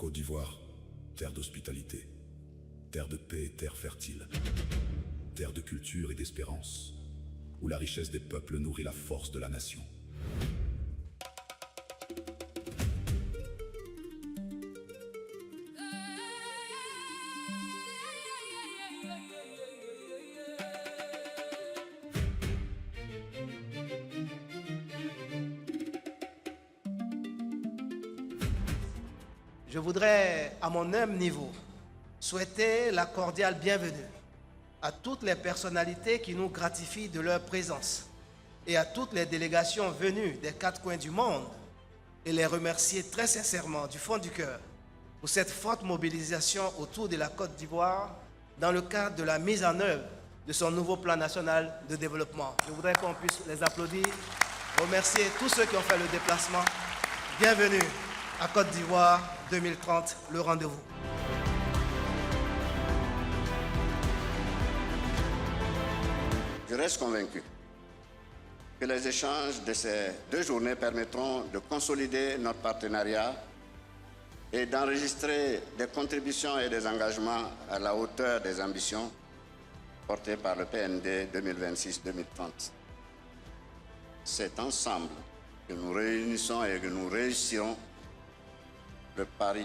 Côte d'Ivoire, terre d'hospitalité, terre de paix et terre fertile, terre de culture et d'espérance, où la richesse des peuples nourrit la force de la nation. Je voudrais, à mon humble niveau, souhaiter la cordiale bienvenue à toutes les personnalités qui nous gratifient de leur présence et à toutes les délégations venues des quatre coins du monde et les remercier très sincèrement du fond du cœur pour cette forte mobilisation autour de la Côte d'Ivoire dans le cadre de la mise en œuvre de son nouveau plan national de développement. Je voudrais qu'on puisse les applaudir, remercier tous ceux qui ont fait le déplacement. Bienvenue à Côte d'Ivoire 2030, le rendez-vous. Je reste convaincu que les échanges de ces 2 journées permettront de consolider notre partenariat et d'enregistrer des contributions et des engagements à la hauteur des ambitions portées par le PND 2026-2030. C'est ensemble que nous réunissons et que nous réussirons le pari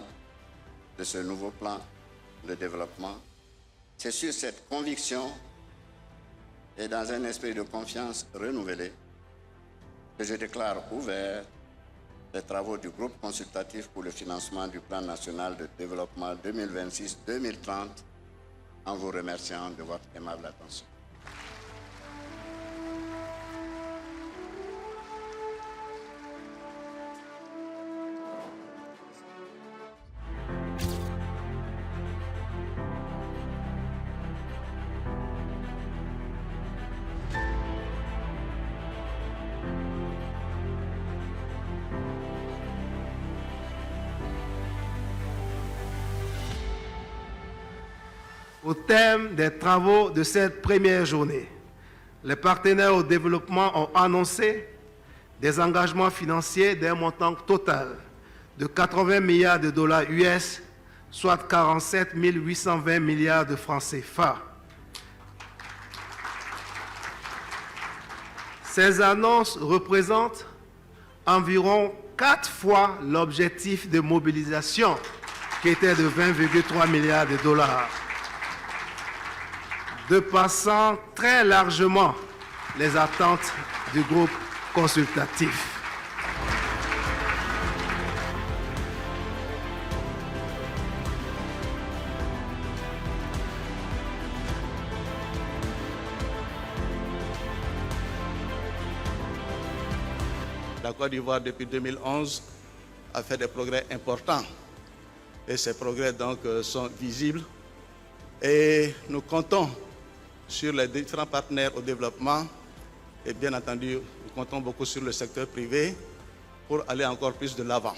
de ce nouveau plan de développement. C'est sur cette conviction et dans un esprit de confiance renouvelé que je déclare ouvert les travaux du groupe consultatif pour le financement du plan national de développement 2026-2030 en vous remerciant de votre aimable attention. Au thème des travaux de cette première journée, les partenaires au développement ont annoncé des engagements financiers d'un montant total de 80 milliards de dollars US, soit 47 820 milliards de francs CFA. Ces annonces représentent environ 4 fois l'objectif de mobilisation qui était de 20,3 milliards de dollars, dépassant très largement les attentes du groupe consultatif. La Côte d'Ivoire, depuis 2011, a fait des progrès importants. Et ces progrès donc sont visibles. Et nous comptons sur les différents partenaires au développement. Et bien entendu, nous comptons beaucoup sur le secteur privé pour aller encore plus de l'avant.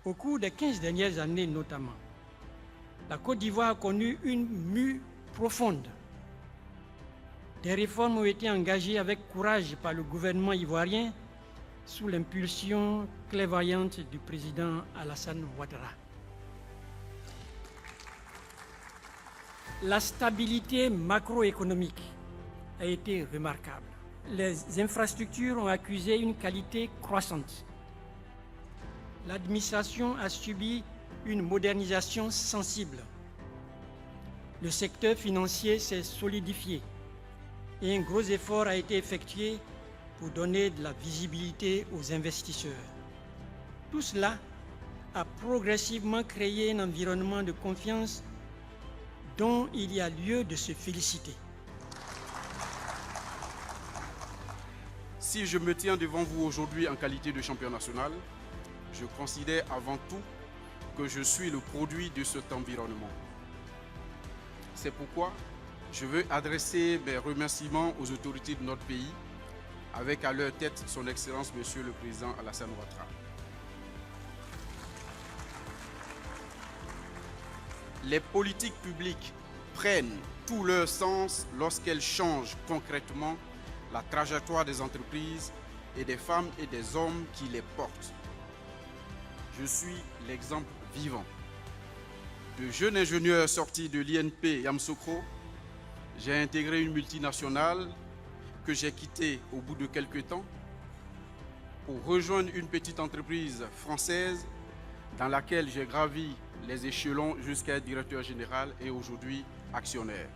Au cours des 15 dernières années notamment, la Côte d'Ivoire a connu une mue profonde. Des réformes ont été engagées avec courage par le gouvernement ivoirien sous l'impulsion clairvoyante du président Alassane Ouattara. La stabilité macroéconomique a été remarquable. Les infrastructures ont accusé une qualité croissante. L'administration a subi une modernisation sensible. Le secteur financier s'est solidifié et un gros effort a été effectué pour donner de la visibilité aux investisseurs. Tout cela a progressivement créé un environnement de confiance dont il y a lieu de se féliciter. Si je me tiens devant vous aujourd'hui en qualité de champion national, je considère avant tout que je suis le produit de cet environnement. C'est pourquoi je veux adresser mes remerciements aux autorités de notre pays, avec à leur tête son Excellence Monsieur le Président Alassane Ouattara. Les politiques publiques prennent tout leur sens lorsqu'elles changent concrètement la trajectoire des entreprises et des femmes et des hommes qui les portent. Je suis l'exemple vivant. De jeune ingénieur sorti de l'INP Yamoussoukro, j'ai intégré une multinationale que j'ai quittée au bout de quelques temps pour rejoindre une petite entreprise française dans laquelle j'ai gravi les échelons jusqu'à être directeur général et aujourd'hui actionnaire.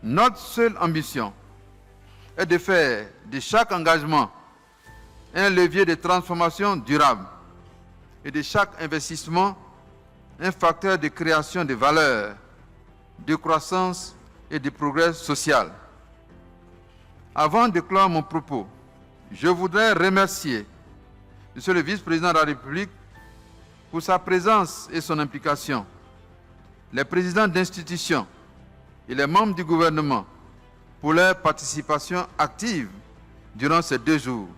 Notre seule ambition est de faire de chaque engagement un levier de transformation durable et de chaque investissement un facteur de création de valeur, de croissance et de progrès social. Avant de clore mon propos, je voudrais remercier Monsieur le vice-président de la République pour sa présence et son implication, les présidents d'institutions et les membres du gouvernement pour leur participation active durant ces 2 jours.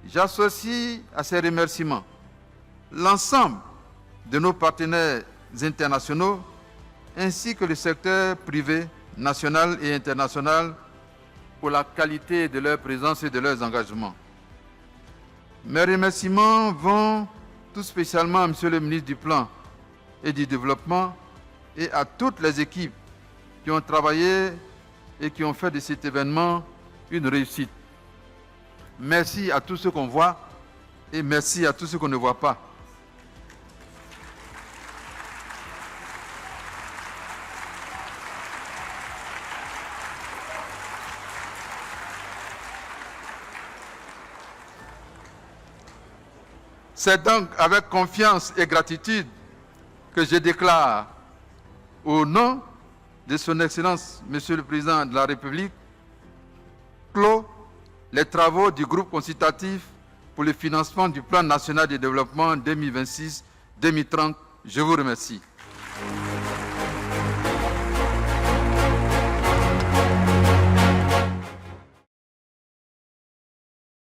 J'associe à ces remerciements l'ensemble de nos partenaires internationaux ainsi que le secteur privé national et international pour la qualité de leur présence et de leurs engagements. Mes remerciements vont tout spécialement à Monsieur le ministre du Plan et du Développement et à toutes les équipes qui ont travaillé et qui ont fait de cet événement une réussite. Merci à tous ceux qu'on voit et merci à tous ceux qu'on ne voit pas. C'est donc avec confiance et gratitude que je déclare au nom de son Excellence, Monsieur le Président de la République, clos les travaux du groupe consultatif pour le financement du Plan national de développement 2026-2030. Je vous remercie.